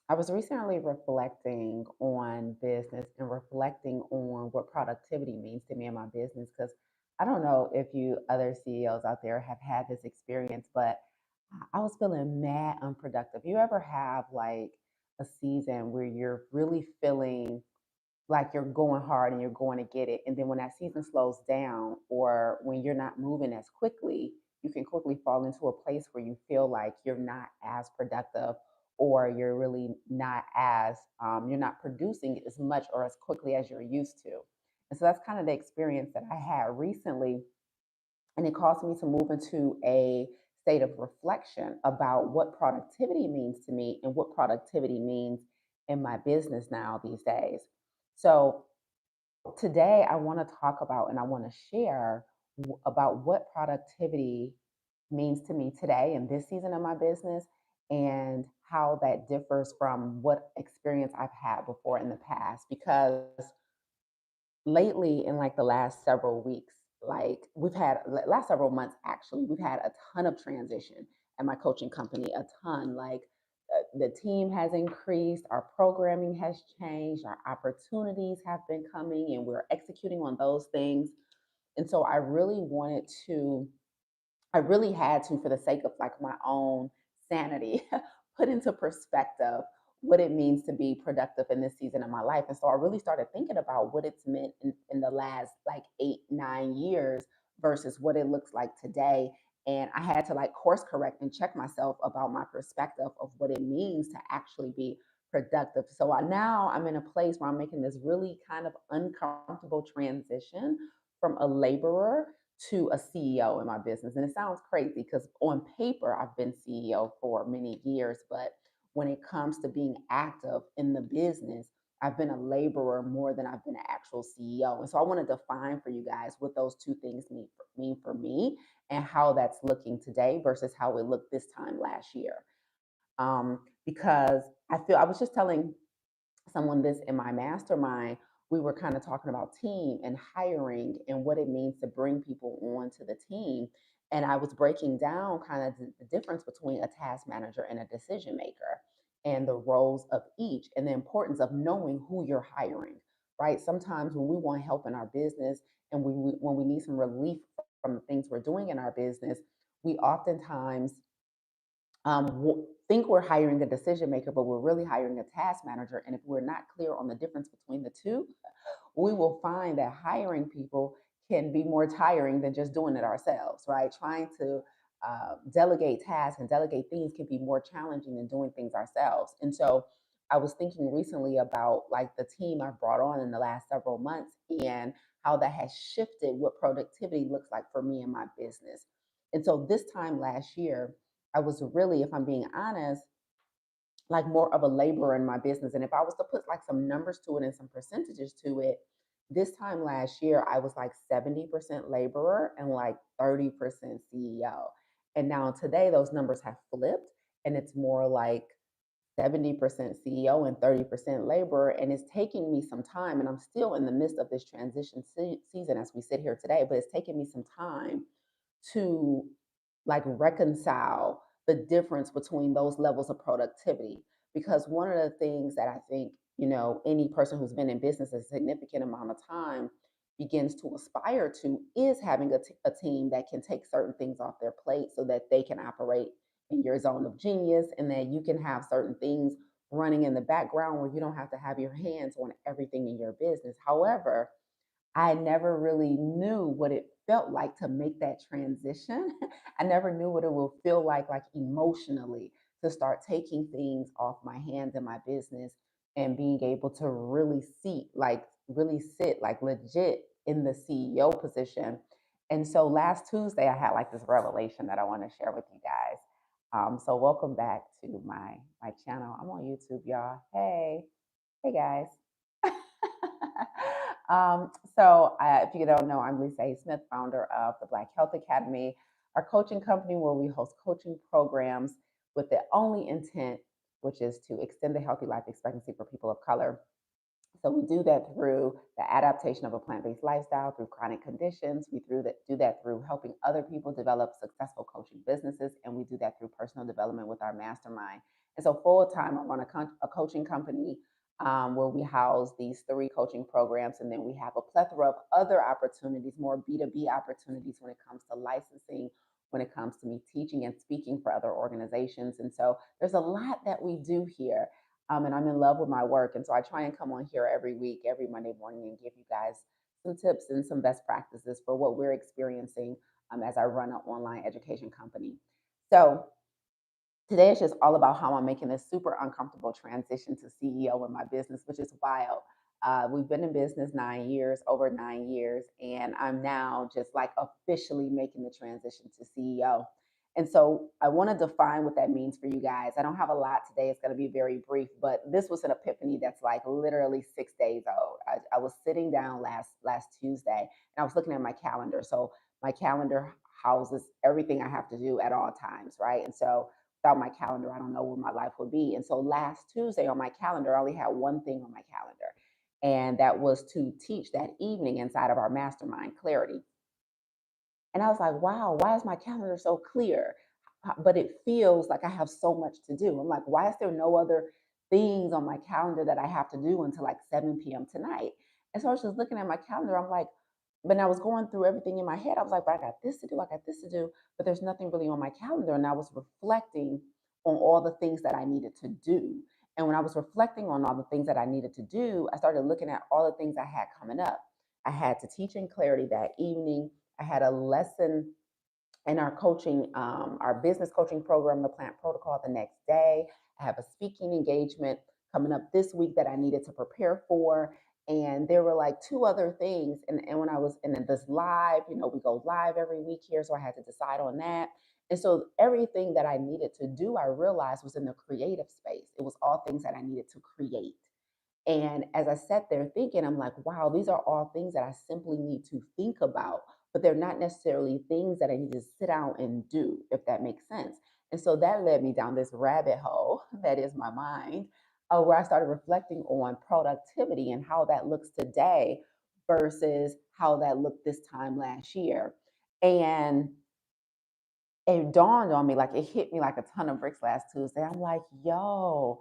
I was recently reflecting on business and reflecting on what productivity means to me in my business because I don't know if you other CEOs out there have had this experience, but I was feeling mad unproductive. You ever have like a season where you're really feeling like you're going hard and you're going to get it. And then when that season slows down or when you're not moving as quickly, you can quickly fall into a place where you feel like you're not as productive or you're really not as, you're not producing as much or as quickly as you're used to. And so that's kind of the experience that I had recently. And it caused me to move into a state of reflection about what productivity means to me and what productivity means in my business now these days. So today I want to talk about and I want to share about what productivity means to me today in this season of my business and how that differs from what experience I've had before in the past. Because lately, in like the last several weeks, like we've had last several months actually, we've had a ton of transition at my coaching company, a ton. Like the team has increased, our programming has changed, our opportunities have been coming, and we're executing on those things. And so I really had to, for the sake of like my own sanity, put into perspective what it means to be productive in this season of my life. And so I really started thinking about what it's meant in the last like 8, 9 years versus what it looks like today. And I had to like course correct and check myself about my perspective of what it means to actually be productive. So now I'm in a place where I'm making this really kind of uncomfortable transition from a laborer to a CEO in my business. And it sounds crazy because on paper, I've been CEO for many years, but when it comes to being active in the business, I've been a laborer more than I've been an actual CEO. And so I want to define for you guys what those two things mean for me and how that's looking today versus how it looked this time last year. Because I feel I was just telling someone this in my mastermind, we were kind of talking about team and hiring and what it means to bring people onto the team. And I was breaking down kind of the difference between a task manager and a decision maker and the roles of each and the importance of knowing who you're hiring, right? Sometimes when we want help in our business and when we need some relief from the things we're doing in our business, we oftentimes think we're hiring a decision maker, but we're really hiring a task manager. And if we're not clear on the difference between the two, we will find that hiring people can be more tiring than just doing it ourselves, right? Trying to delegate tasks and delegate things can be more challenging than doing things ourselves. And so I was thinking recently about like the team I've brought on in the last several months and how that has shifted what productivity looks like for me in my business. And so this time last year, I was really, if I'm being honest, like more of a laborer in my business. And if I was to put like some numbers to it and some percentages to it, this time last year, I was like 70% laborer and like 30% CEO. And now today, those numbers have flipped and it's more like 70% CEO and 30% laborer. And it's taking me some time. And I'm still in the midst of this transition season as we sit here today, but it's taking me some time to like reconcile the difference between those levels of productivity. Because one of the things that I think, any person who's been in business a significant amount of time begins to aspire to is having a team that can take certain things off their plate so that they can operate in your zone of genius and that you can have certain things running in the background where you don't have to have your hands on everything in your business. However, I never really knew what it felt like to make that transition. I never knew what it will feel like emotionally to start taking things off my hands in my business and being able to really sit like legit in the CEO position. And so last Tuesday, I had like this revelation that I want to share with you guys. So welcome back to my channel. I'm on YouTube, y'all. Hey guys. If you don't know, I'm Lisa A. Smith, founder of the Black Health Academy, our coaching company where we host coaching programs with the only intent, which is to extend the healthy life expectancy for people of color. So we do that through the adaptation of a plant-based lifestyle through chronic conditions. Do that through helping other people develop successful coaching businesses, and we do that through personal development with our mastermind. And so full time, I run a coaching company where we house these three coaching programs. And then we have a plethora of other opportunities, more B2B opportunities when it comes to licensing, when it comes to me teaching and speaking for other organizations. And so there's a lot that we do here. And I'm in love with my work. And so I try and come on here every week, every Monday morning, and give you guys some tips and some best practices for what we're experiencing as I run an online education company. So today is just all about how I'm making this super uncomfortable transition to CEO in my business, which is wild. We've been in business 9 years, over 9 years, and I'm now just like officially making the transition to CEO. And so I want to define what that means for you guys. I don't have a lot today. It's going to be very brief, but this was an epiphany that's like literally 6 days old. I was sitting down last Tuesday and I was looking at my calendar. So my calendar houses everything I have to do at all times, right? And so without my calendar, I don't know where my life would be. And so last Tuesday on my calendar, I only had one thing on my calendar, and that was to teach that evening inside of our mastermind, Clarity. And I was like, wow, why is my calendar so clear? But it feels like I have so much to do. I'm like, why is there no other things on my calendar that I have to do until like 7 p.m. tonight? And so I was just looking at my calendar. I'm like, but I was going through everything in my head. I was like, but I got this to do, I got this to do, but there's nothing really on my calendar. And I was reflecting on all the things that I needed to do. And when I was reflecting on all the things that I needed to do, I started looking at all the things I had coming up. I had to teach in Clarity that evening. I had a lesson in our coaching, our business coaching program, the Plant Protocol, the next day. I have a speaking engagement coming up this week that I needed to prepare for. And there were like two other things. And when I was in this live, we go live every week here. So I had to decide on that. And so everything that I needed to do, I realized was in the creative space. It was all things that I needed to create. And as I sat there thinking, I'm like, wow, these are all things that I simply need to think about, but they're not necessarily things that I need to sit down and do, if that makes sense. And so that led me down this rabbit hole that is my mind, where I started reflecting on productivity and how that looks today versus how that looked this time last year. And it dawned on me, like it hit me like a ton of bricks last Tuesday. I'm like, yo,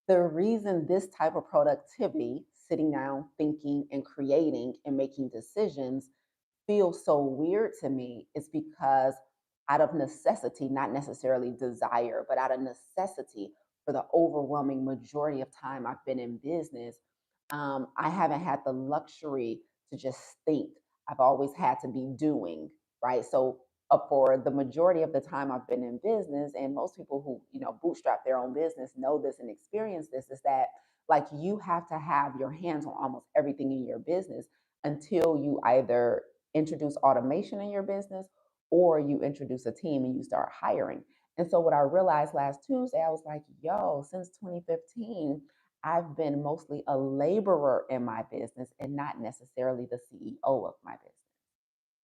the reason this type of productivity, sitting down, thinking, and creating and making decisions, feels so weird to me is because out of necessity, not necessarily desire, but out of necessity for the overwhelming majority of time I've been in business, I haven't had the luxury to just think. I've always had to be doing, right? So for the majority of the time I've been in business, and most people who bootstrap their own business know this and experience this, is that like you have to have your hands on almost everything in your business until you either introduce automation in your business or you introduce a team and you start hiring. And so what I realized last Tuesday, I was like, yo, since 2015, I've been mostly a laborer in my business and not necessarily the CEO of my business.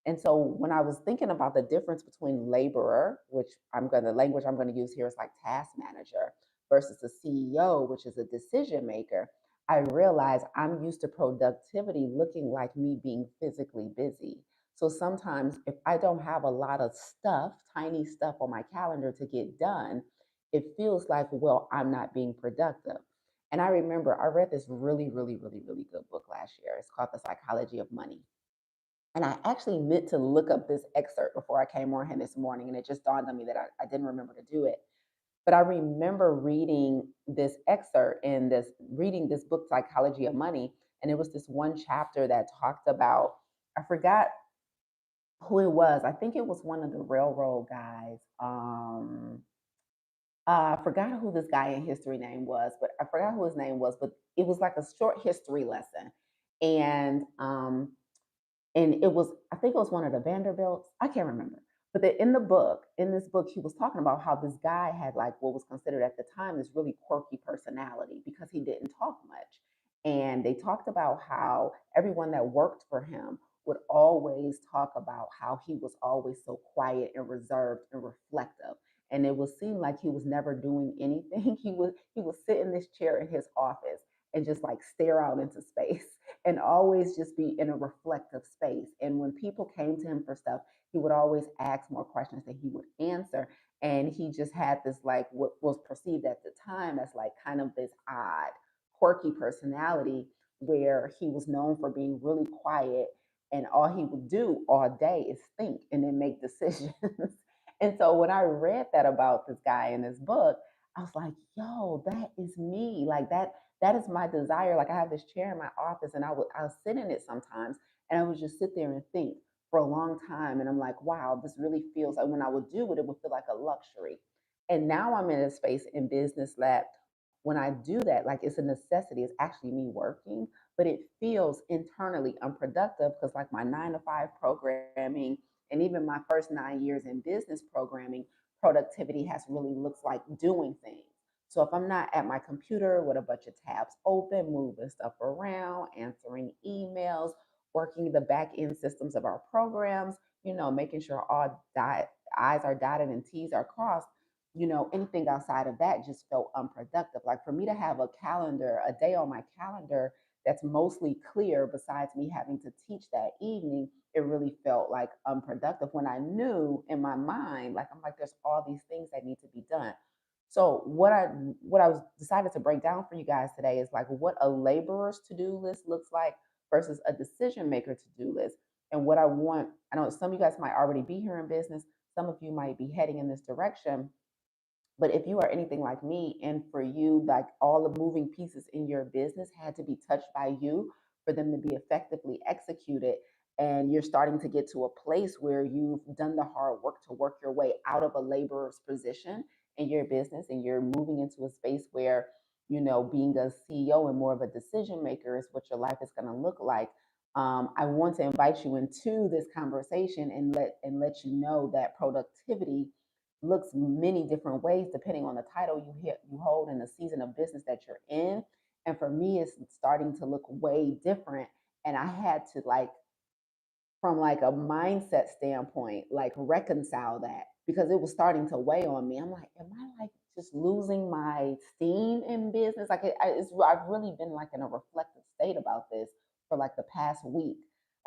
And so when I was thinking about the difference between laborer, which the language I'm going to use here is like task manager, versus a CEO, which is a decision maker, I realized I'm used to productivity looking like me being physically busy. So sometimes if I don't have a lot of stuff, tiny stuff on my calendar to get done, it feels like, well, I'm not being productive. And I remember I read this really, really, really, really good book last year. It's called The Psychology of Money. And I actually meant to look up this excerpt before I came on here this morning, and it just dawned on me that I didn't remember to do it. But I remember reading this excerpt and reading this book, Psychology of Money, and it was this one chapter that talked about, I forgot who it was. I think it was one of the railroad guys. I forgot who this guy in history name was, but I forgot who his name was. But it was like a short history lesson, and and it was, I think it was one of the Vanderbilts. I can't remember. But in this book, he was talking about how this guy had like what was considered at the time this really quirky personality because he didn't talk much. And they talked about how everyone that worked for him would always talk about how he was always so quiet and reserved and reflective. And it would seem like he was never doing anything. He would sit in this chair in his office and just like stare out into space and always just be in a reflective space. And when people came to him for stuff, he would always ask more questions than he would answer. And he just had this, like, what was perceived at the time as like kind of this odd, quirky personality, where he was known for being really quiet, and all he would do all day is think and then make decisions. And so when I read that about this guy in this book, I was like, yo, that is me. Like that is my desire. Like I have this chair in my office, and I'll sit in it sometimes, and I would just sit there and think for a long time. And I'm like, wow, this really feels like, when I would do it, it would feel like a luxury. And now I'm in a space in business that when I do that, like it's a necessity. It's actually me working, but it feels internally unproductive because, like, my 9 to 5 programming and even my first 9 years in business programming, productivity has really looks like doing things. So if I'm not at my computer with a bunch of tabs open, moving stuff around, answering emails, working the back end systems of our programs, making sure all I's are dotted and T's are crossed, anything outside of that just felt unproductive. Like for me to have a day on my calendar that's mostly clear, besides me having to teach that evening, it really felt like unproductive when I knew in my mind, like I'm like, there's all these things that need to be done. So what I was decided to break down for you guys today is like what a laborer's to-do list looks like versus a decision maker to-do list. And what I know some of you guys might already be here in business, some of you might be heading in this direction, but if you are anything like me, and for you, like all the moving pieces in your business had to be touched by you for them to be effectively executed, and you're starting to get to a place where you've done the hard work to work your way out of a laborer's position in your business, and you're moving into a space where, being a CEO and more of a decision maker is what your life is going to look like. I want to invite you into this conversation and let you know that productivity looks many different ways depending on the title you hold and the season of business that you're in. And for me, it's starting to look way different. And I had to, like, from like a mindset standpoint, like reconcile that because it was starting to weigh on me. I'm like, am I like just losing my steam in business? Like I've really been like in a reflective state about this for like the past week.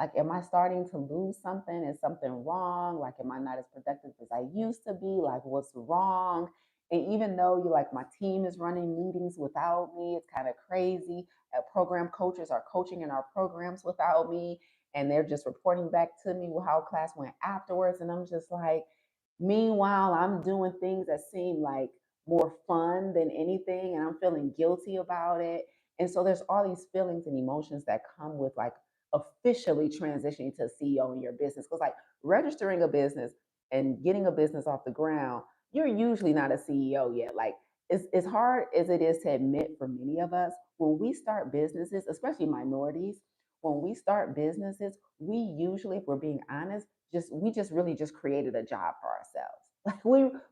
Like, am I starting to lose something? Is something wrong? Like, am I not as productive as I used to be? Like, what's wrong? And even though you like my team is running meetings without me, it's kind of crazy. Program coaches are coaching in our programs without me, and they're just reporting back to me how class went afterwards. And I'm just like, meanwhile, I'm doing things that seem like more fun than anything, and I'm feeling guilty about it. And so there's all these feelings and emotions that come with like officially transitioning to CEO in your business. Because like registering a business and getting a business off the ground, you're usually not a CEO yet. Like as hard as it is to admit for many of us, when we start businesses, especially minorities, when we start businesses, we usually, if we're being honest, we just really just created a job for ourselves. Like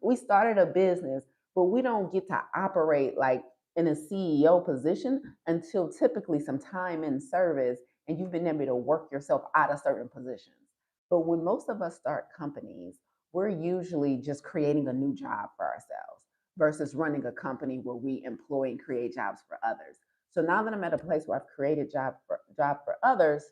we started a business, but we don't get to operate like in a CEO position until typically some time in service and you've been able to work yourself out of certain positions. But when most of us start companies, we're usually just creating a new job for ourselves versus running a company where we employ and create jobs for others. So now that I'm at a place where I've created job for others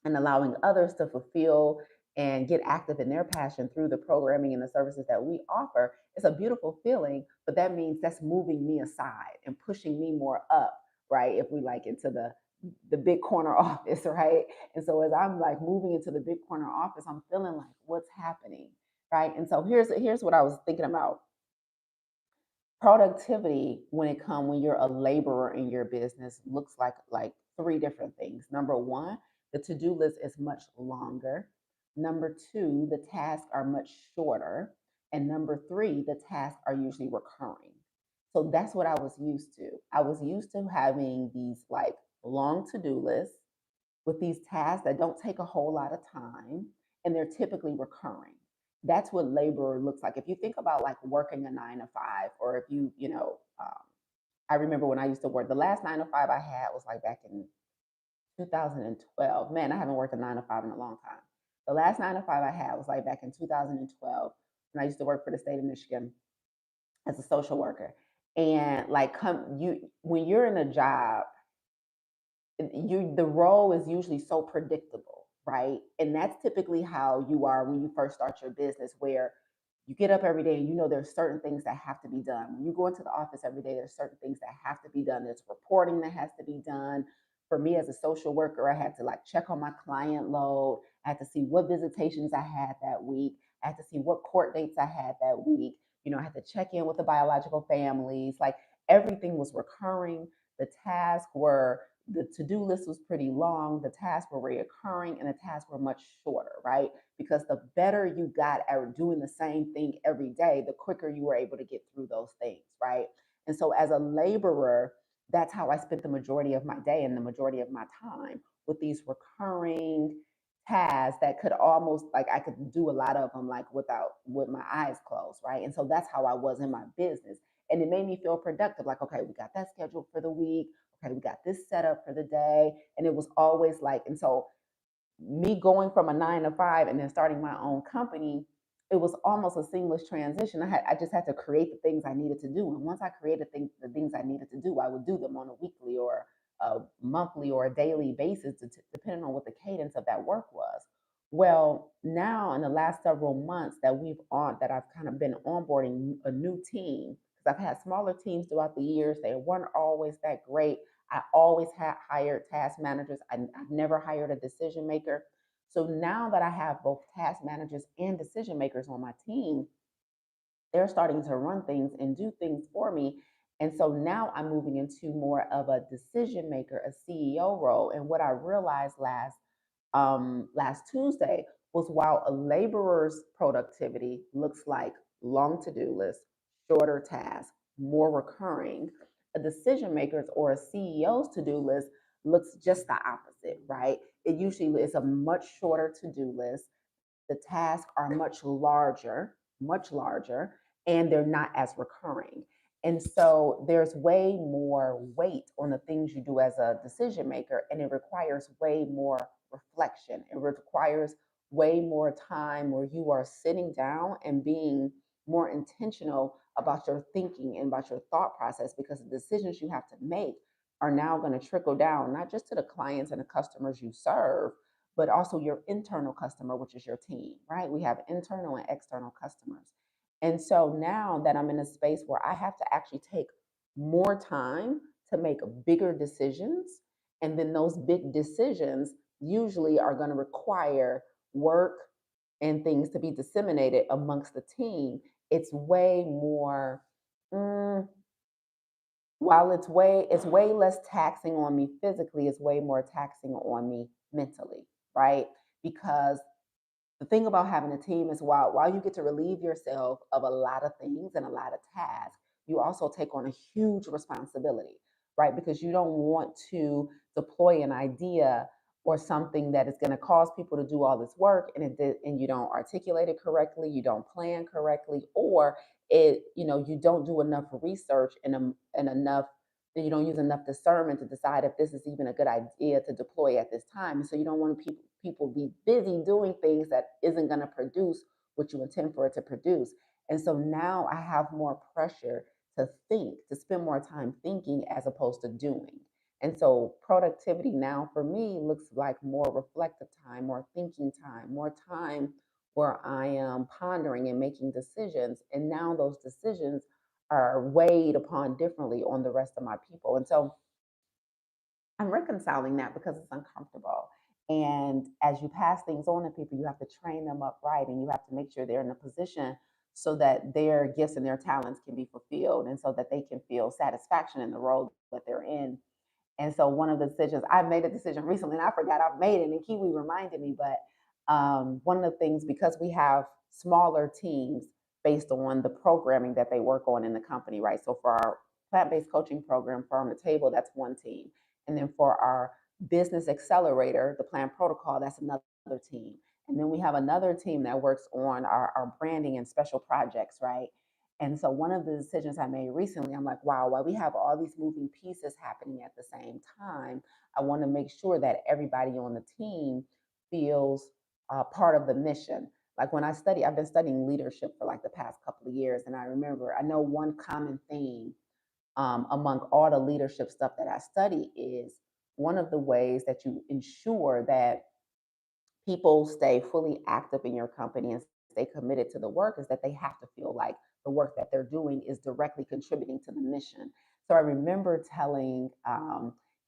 and allowing others to fulfill and get active in their passion through the programming and the services that we offer, it's a beautiful feeling. But that means that's moving me aside and pushing me more up, right? If we like into the big corner office, right? And so as I'm like moving into the big corner office, I'm feeling like what's happening, right? And so here's what I was thinking about. Productivity, when you're a laborer in your business, looks like three different things. Number one, the to-do list is much longer. Number two, the tasks are much shorter. And number three, the tasks are usually recurring. So that's what I was used to. I was used to having these like long to-do lists with these tasks that don't take a whole lot of time, and they're typically recurring. That's what labor looks like. If you think about like working a 9 to 5, or if I remember when I used to work, the last 9 to 5 I had was like back in 2012. Man, I haven't worked a 9 to 5 in a long time. The last 9 to 5 I had was like back in 2012 when I used to work for the state of Michigan as a social worker. And like, come you when you're in a job, the role is usually so predictable, right? And that's typically how you are when you first start your business, where You get up every day and you know there's certain things that have to be done. When you go into the office every day, there's certain things that have to be done. There's reporting that has to be done. For me as a social worker, I had to like check on my client load. I had to see what visitations I had that week. I had to see what court dates I had that week. I had to check in with the biological families. Like everything was recurring. The tasks were the to-do list was pretty long, the tasks were reoccurring, and the tasks were much shorter, right? Because the better you got at doing the same thing every day, the quicker you were able to get through those things, right? And so as a laborer, that's how I spent the majority of my day and the majority of my time with these recurring tasks that could almost like I could do a lot of them like with my eyes closed, right? And so that's how I was in my business. And it made me feel productive. Like, okay, we got that scheduled for the week. Okay, we got this set up for the day. And it was always like, and so me going from a 9 to 5 and then starting my own company, it was almost a seamless transition. I just had to create the things I needed to do. And once I created the things I needed to do, I would do them on a weekly or a monthly or a daily basis, depending on what the cadence of that work was. Well, now in the last several months that I've kind of been onboarding a new team, because I've had smaller teams throughout the years. They weren't always that great. I always had hired task managers. I've never hired a decision maker. So now that I have both task managers and decision makers on my team, they're starting to run things and do things for me. And so now I'm moving into more of a decision maker, a CEO role. And what I realized last Tuesday was while a laborer's productivity looks like long to-do list, shorter tasks, more recurring, a decision maker's or a CEO's to-do list looks just the opposite, right? It usually is a much shorter to-do list. The tasks are much larger, and they're not as recurring. And so there's way more weight on the things you do as a decision maker, and it requires way more reflection. It requires way more time where you are sitting down and being more intentional about your thinking and about your thought process because the decisions you have to make are now going to trickle down, not just to the clients and the customers you serve, but also your internal customer, which is your team, right? We have internal and external customers. And so now that I'm in a space where I have to actually take more time to make bigger decisions, and then those big decisions usually are going to require work and things to be disseminated amongst the team. It's way more, mm, while it's way less taxing on me physically, it's way more taxing on me mentally, right? Because the thing about having a team is while you get to relieve yourself of a lot of things and a lot of tasks, you also take on a huge responsibility, right? Because you don't want to deploy an idea or something that is going to cause people to do all this work and you don't articulate it correctly, you don't plan correctly, or you don't do enough research and enough you don't use enough discernment to decide if this is even a good idea to deploy at this time. And so you don't want people be busy doing things that isn't going to produce what you intend for it to produce. And so now I have more pressure to think, to spend more time thinking as opposed to doing. And so productivity now for me looks like more reflective time, more thinking time, more time where I am pondering and making decisions. And now those decisions are weighed upon differently on the rest of my people. And so I'm reconciling that because it's uncomfortable. And as you pass things on to people, you have to train them up right and you have to make sure they're in a position so that their gifts and their talents can be fulfilled and so that they can feel satisfaction in the role that they're in. And so one of the decisions I made a decision recently, and I forgot I've made it, and Kiwi reminded me. But one of the things, because we have smaller teams based on the programming that they work on in the company, right? So for our plant-based coaching program, Farm to Table, that's one team, and then for our business accelerator, the Plan Protocol, that's another team, and then we have another team that works on our branding and special projects, right? And so one of the decisions I made recently, I'm like, wow, while we have all these moving pieces happening at the same time, I want to make sure that everybody on the team feels part of the mission. Like when I've been studying leadership for like the past couple of years, and I know one common theme among all the leadership stuff that I study is one of the ways that you ensure that people stay fully active in your company and stay committed to the work is that they have to feel like the work that they're doing is directly contributing to the mission. So I remember telling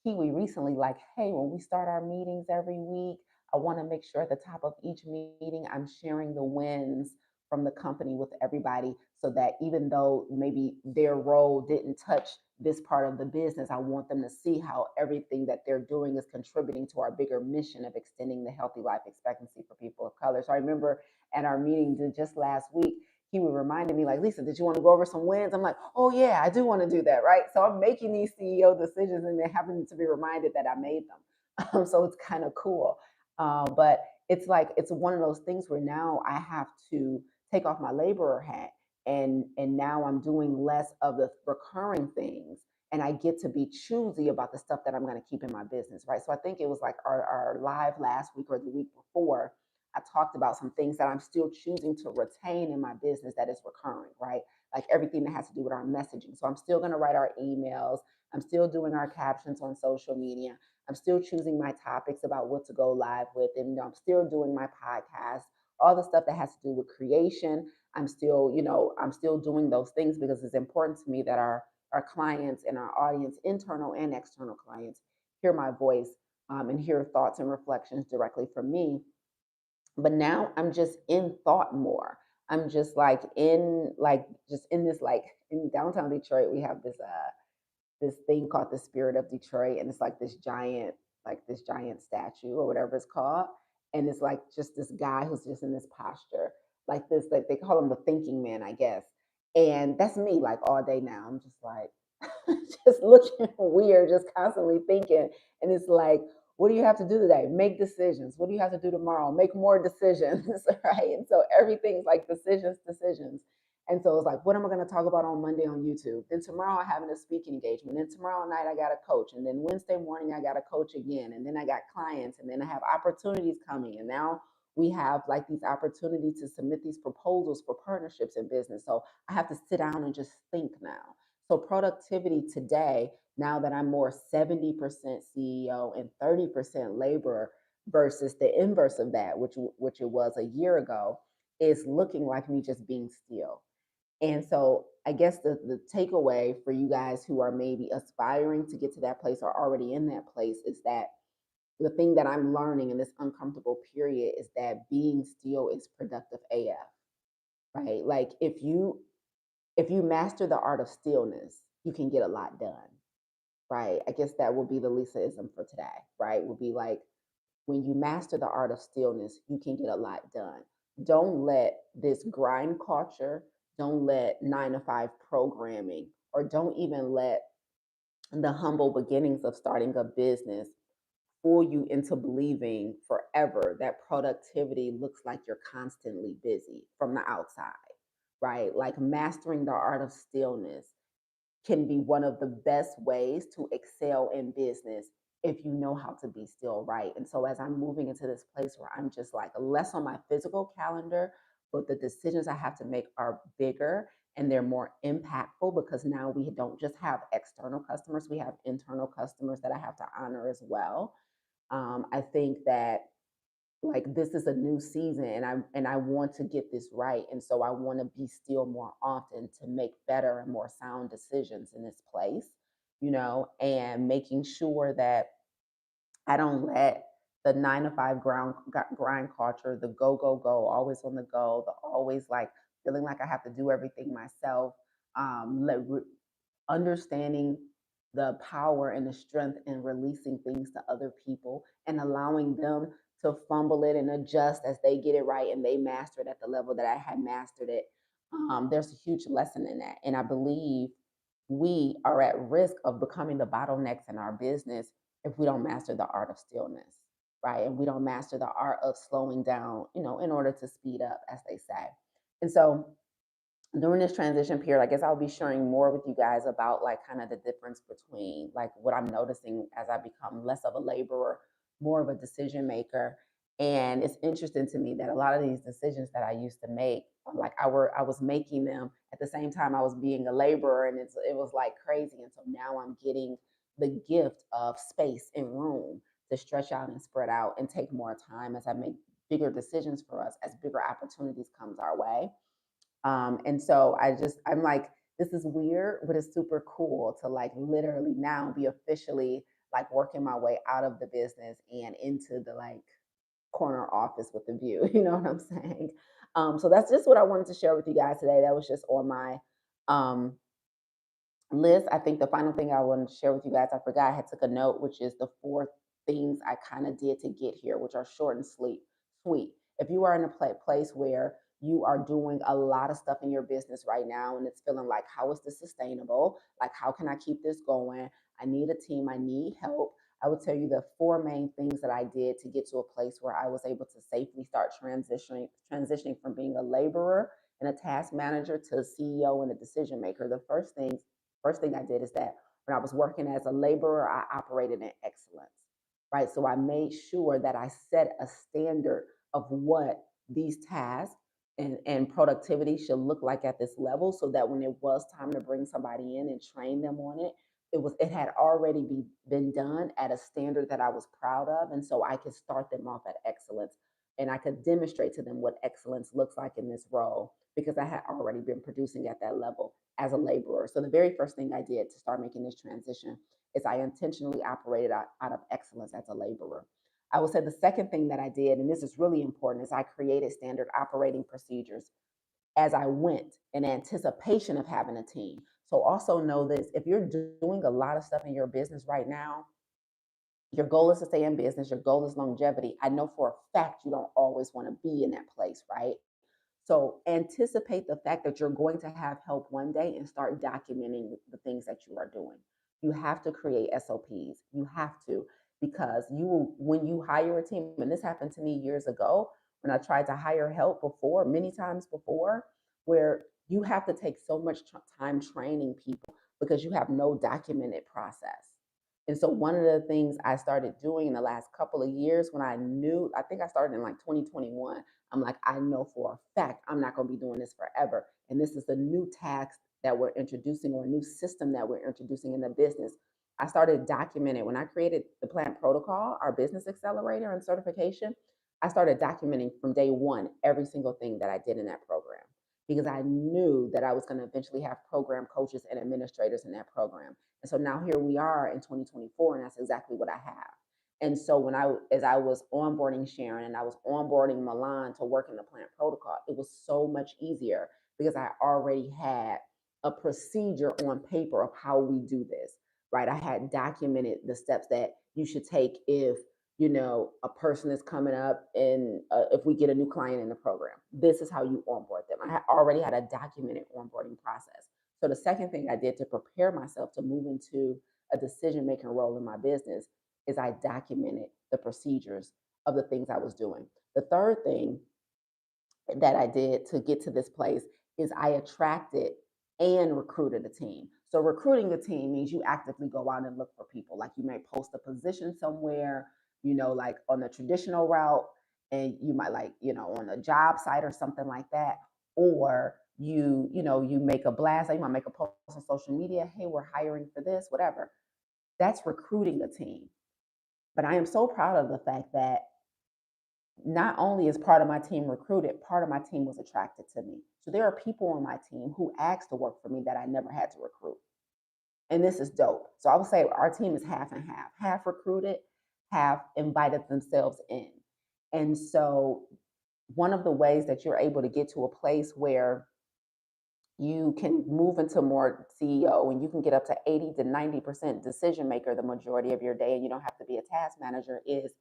Kiwi recently, like, hey, when we start our meetings every week, I want to make sure at the top of each meeting, I'm sharing the wins from the company with everybody so that even though maybe their role didn't touch this part of the business, I want them to see how everything that they're doing is contributing to our bigger mission of extending the healthy life expectancy for people of color. So I remember at our meeting just last week, he would remind me like, Lisa, did you want to go over some wins? I'm like, oh yeah, I do want to do that, right? So I'm making these CEO decisions and they happen to be reminded that I made them. So it's kind of cool. But it's like it's one of those things where now I have to take off my laborer hat and now I'm doing less of the recurring things and I get to be choosy about the stuff that I'm going to keep in my business, right? So I think it was like our live last week or the week before. I talked about some things that I'm still choosing to retain in my business that is recurring, right? Like everything that has to do with our messaging. So I'm still going to write our emails. I'm still doing our captions on social media. I'm still choosing my topics about what to go live with. And I'm still doing my podcast, all the stuff that has to do with creation. I'm still doing those things because it's important to me that our clients and our audience, internal and external clients, hear my voice and hear thoughts and reflections directly from me. But now I'm just in thought more. I'm just just in this like in downtown Detroit, we have this thing called the Spirit of Detroit, and it's like this giant statue or whatever it's called, and it's like just this guy who's just in this posture, like this, like they call him the thinking man, I guess, and that's me like all day now. I'm just like just looking weird, just constantly thinking, and it's like, what do you have to do today? Make decisions. What do you have to do tomorrow? Make more decisions, right? And so everything's like decisions, decisions. And so it's like, what am I going to talk about on Monday on YouTube? Then tomorrow I'm having a speaking engagement. Then tomorrow night I got a coach. And then Wednesday morning I got a coach again. And then I got clients. And then I have opportunities coming. And now we have like these opportunities to submit these proposals for partnerships in business. So I have to sit down and just think now. So productivity today, now that I'm more 70% CEO and 30% laborer versus the inverse of that, which it was a year ago, is looking like me just being still. And so I guess the takeaway for you guys who are maybe aspiring to get to that place or already in that place is that the thing that I'm learning in this uncomfortable period is that being still is productive AF, right? Like if you master the art of stillness, you can get a lot done, right? I guess that will be the Lisaism for today, right? Will be like when you master the art of stillness, you can get a lot done. Don't let this grind culture, don't let 9 to 5 programming, or don't even let the humble beginnings of starting a business fool you into believing forever that productivity looks like you're constantly busy from the outside, right? Like mastering the art of stillness can be one of the best ways to excel in business if you know how to be still, right? And so as I'm moving into this place where I'm just like less on my physical calendar, but the decisions I have to make are bigger and they're more impactful because now we don't just have external customers, we have internal customers that I have to honor as well. I think that like this is a new season and I want to get this right, and so I want to be still more often to make better and more sound decisions in this place, and making sure that I don't let the 9 to 5 grind culture, the go always on the go, the always like feeling like I have to do everything myself, let understanding the power and the strength in releasing things to other people and allowing them to fumble it and adjust as they get it right and they master it at the level that I had mastered it. There's a huge lesson in that. And I believe we are at risk of becoming the bottlenecks in our business if we don't master the art of stillness, right? And we don't master the art of slowing down, in order to speed up, as they say. And so during this transition period, I guess I'll be sharing more with you guys about like kind of the difference between like what I'm noticing as I become less of a laborer, more of a decision maker. And it's interesting to me that a lot of these decisions that I used to make, like I was making them at the same time I was being a laborer, and it was like crazy. And so now I'm getting the gift of space and room to stretch out and spread out and take more time as I make bigger decisions for us as bigger opportunities comes our way. And so I'm like, this is weird, but it's super cool to like literally now be officially like working my way out of the business and into the like corner office with the view. You know what I'm saying? So that's just what I wanted to share with you guys today. That was just on my um, list. I think the final thing I wanted to share with you guys, I forgot I had took a note, which is the four things I kind of did to get here, which are short and sweet. If you are in a place where you are doing a lot of stuff in your business right now and it's feeling like, how is this sustainable? Like, how can I keep this going? I need a team, I need help. I would tell you the four main things that I did to get to a place where I was able to safely start transitioning from being a laborer and a task manager to a CEO and a decision maker. The first thing I did is that when I was working as a laborer, I operated in excellence, right? So I made sure that I set a standard of what these tasks and productivity should look like at this level so that when it was time to bring somebody in and train them on it, it had already been done at a standard that I was proud of. And so I could start them off at excellence and I could demonstrate to them what excellence looks like in this role because I had already been producing at that level as a laborer. So the very first thing I did to start making this transition is I intentionally operated out of excellence as a laborer. I would say the second thing that I did, and this is really important, is I created standard operating procedures as I went in anticipation of having a team. So also know this, if you're doing a lot of stuff in your business right now, your goal is to stay in business, your goal is longevity. I know for a fact you don't always want to be in that place, right? So anticipate the fact that you're going to have help one day and start documenting the things that you are doing. You have to create SOPs. You have to, because you will, when you hire a team, and this happened to me years ago when I tried to hire help before, many times before, where you have to take so much time training people because you have no documented process. And so one of the things I started doing in the last couple of years when I knew, I think I started in like 2021, I'm like, I know for a fact I'm not going to be doing this forever. And this is the new tax that we're introducing or a new system that we're introducing in the business. I started documenting when I created the plant protocol, our business accelerator and certification. I started documenting from day one every single thing that I did in that program because I knew that I was going to eventually have program coaches and administrators in that program. And so now here we are in 2024, and that's exactly what I have. And so as I was onboarding Sharon and I was onboarding Milan to work in the plant protocol, it was so much easier because I already had a procedure on paper of how we do this, right? I had documented the steps that you should take if a person is coming up and if we get a new client in the program, this is how you onboard them. I had already had a documented onboarding process. So the second thing I did to prepare myself to move into a decision making role in my business is I documented the procedures of the things I was doing. The third thing that I did to get to this place is I attracted and recruited a team. So recruiting a team means you actively go out and look for people. Like you may post a position somewhere, like on the traditional route, and you might on a job site or something like that, or you make a blast. You might make a post on social media. Hey, we're hiring for this, whatever. That's recruiting a team. But I am so proud of the fact that not only is part of my team recruited, part of my team was attracted to me. So there are people on my team who asked to work for me that I never had to recruit. And this is dope. So I would say our team is half and half recruited, half invited themselves in. And so one of the ways that you're able to get to a place where you can move into more CEO and you can get up to 80 to 90% decision maker the majority of your day, and you don't have to be a task manager, is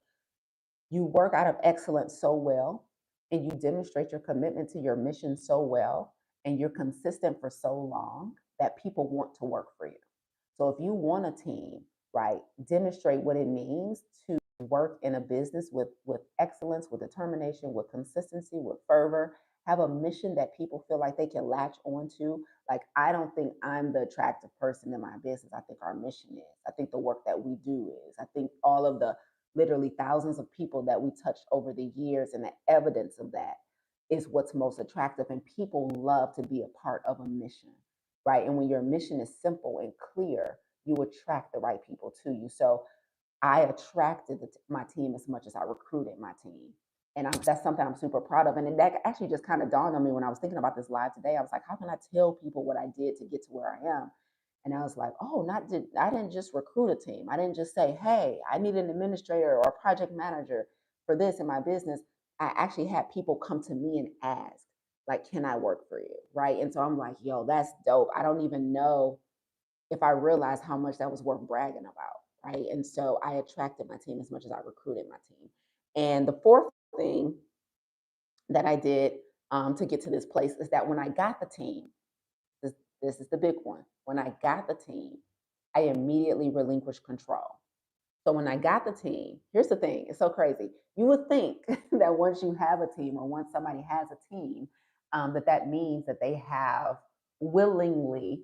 you work out of excellence so well and you demonstrate your commitment to your mission so well and you're consistent for so long that people want to work for you. So if you want a team, right, demonstrate what it means to work in a business with excellence, with determination, with consistency, with fervor, have a mission that people feel like they can latch onto. Like, I don't think I'm the attractive person in my business. I think our mission is. I think the work that we do is. I think all of the literally thousands of people that we touched over the years and the evidence of that is what's most attractive. And people love to be a part of a mission, right? And when your mission is simple and clear, you attract the right people to you. So I attracted my team as much as I recruited my team. And that's something I'm super proud of. And that actually just kind of dawned on me when I was thinking about this live today. I was like, how can I tell people what I did to get to where I am? And I was like, oh, I didn't just recruit a team. I didn't just say, hey, I need an administrator or a project manager for this in my business. I actually had people come to me and ask, like, can I work for you? Right. And so I'm like, yo, that's dope. I don't even know if I realized how much that was worth bragging about. Right. And so I attracted my team as much as I recruited my team. And the fourth thing that I did to get to this place is that when I got the team, this, this is the big one. When I got the team, I immediately relinquished control. So when I got the team, here's the thing, it's so crazy. You would think that once you have a team or once somebody has a team, that means that they have willingly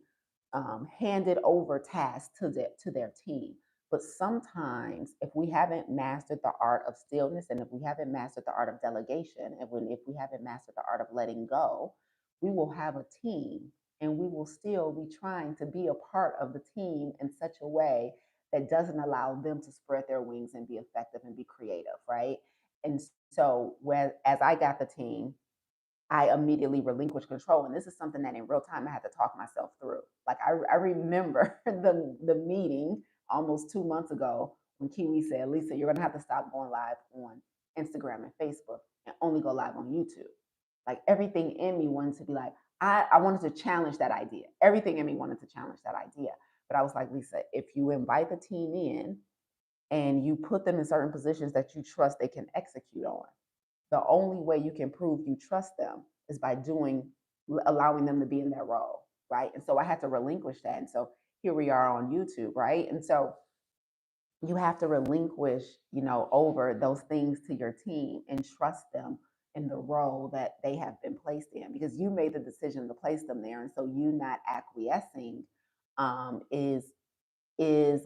handed over tasks to their team. But sometimes, if we haven't mastered the art of stillness, and if we haven't mastered the art of delegation, and if we haven't mastered the art of letting go, we will have a team and we will still be trying to be a part of the team in such a way that doesn't allow them to spread their wings and be effective and be creative, right? And so, as I got the team, I immediately relinquished control. And this is something that in real time I had to talk myself through. Like I remember the meeting almost 2 months ago when Kiwi said, Lisa, you're gonna have to stop going live on Instagram and Facebook and only go live on YouTube. Like everything in me wanted to be like, I wanted to challenge that idea. Everything in me wanted to challenge that idea. But I was like, Lisa, if you invite the team in and you put them in certain positions that you trust they can execute on, the only way you can prove you trust them is by allowing them to be in that role, right? And so I had to relinquish that. And so here we are on YouTube, right? And so you have to relinquish, over those things to your team and trust them in the role that they have been placed in because you made the decision to place them there. And so you not acquiescing is is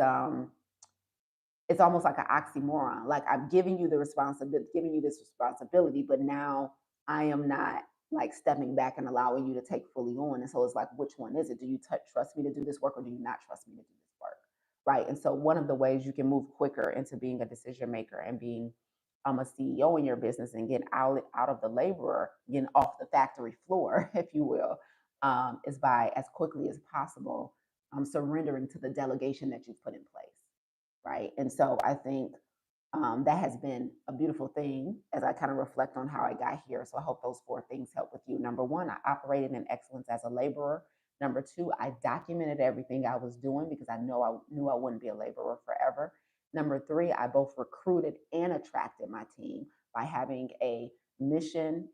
it's almost like an oxymoron. Like I'm giving you the responsibility, giving you this responsibility, but now I am not like stepping back and allowing you to take fully on. And so it's like, which one is it? Do you trust me to do this work or do you not trust me to do this work? Right. And so one of the ways you can move quicker into being a decision maker and being a CEO in your business and get out of the laborer, getting off the factory floor, if you will, is by as quickly as possible surrendering to the delegation that you've put in place, right? And so I think that has been a beautiful thing as I kind of reflect on how I got here. So I hope those four things help with you. Number one, I operated in excellence as a laborer. Number two, I documented everything I was doing because I knew I wouldn't be a laborer forever. Number three, I both recruited and attracted my team by having a mission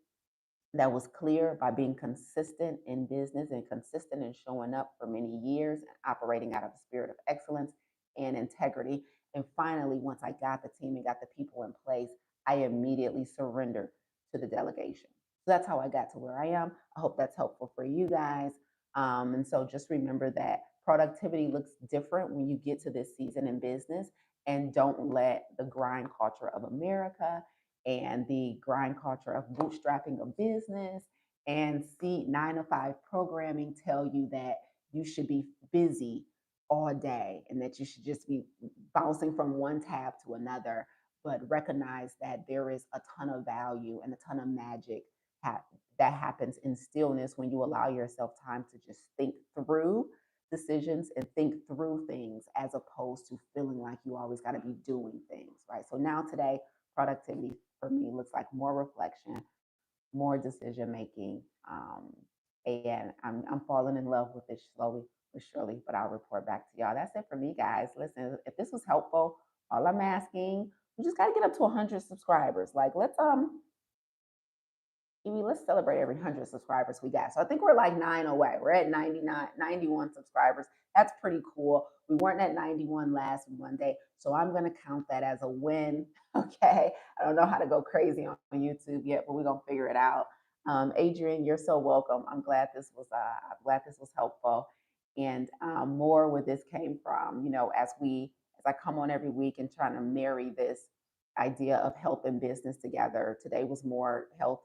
that was clear, by being consistent in business and consistent in showing up for many years and operating out of a spirit of excellence and integrity. And finally, once I got the team and got the people in place, I immediately surrendered to the delegation. So that's how I got to where I am. I hope that's helpful for you guys. And so just remember that productivity looks different when you get to this season in business. And don't let the grind culture of America and the grind culture of bootstrapping a business and see 9 to 5 programming tell you that you should be busy all day and that you should just be bouncing from one tab to another, but recognize that there is a ton of value and a ton of magic that happens in stillness when you allow yourself time to just think through decisions and think through things as opposed to feeling like you always got to be doing things, right? So now today, productivity for me looks like more reflection, more decision making, and I'm falling in love with it slowly but surely. But I'll report back to y'all. That's it for me, guys. Listen, if this was helpful, all I'm asking, we just got to get up to 100 subscribers. Like, let's celebrate every 100 subscribers we got. So I think we're like 9 away. We're at 99, 91 subscribers. That's pretty cool. We weren't at 91 last Monday. So I'm going to count that as a win. Okay. I don't know how to go crazy on YouTube yet, but we're going to figure it out. Adrian, you're so welcome. I'm glad this was helpful. And more where this came from, as I come on every week and trying to marry this idea of health and business together. Today was more health,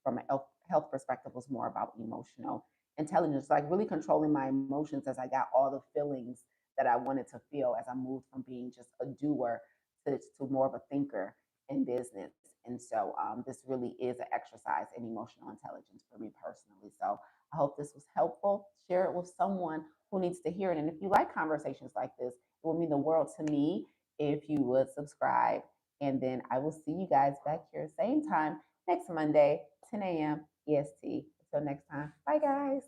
from a health perspective, was more about emotional intelligence, like really controlling my emotions as I got all the feelings that I wanted to feel as I moved from being just a doer to more of a thinker in business. And so this really is an exercise in emotional intelligence for me personally. So I hope this was helpful. Share it with someone who needs to hear it. And if you like conversations like this, it will mean the world to me if you would subscribe. And then I will see you guys back here, same time next Monday, 10 a.m. EST. Until next time. Bye, guys.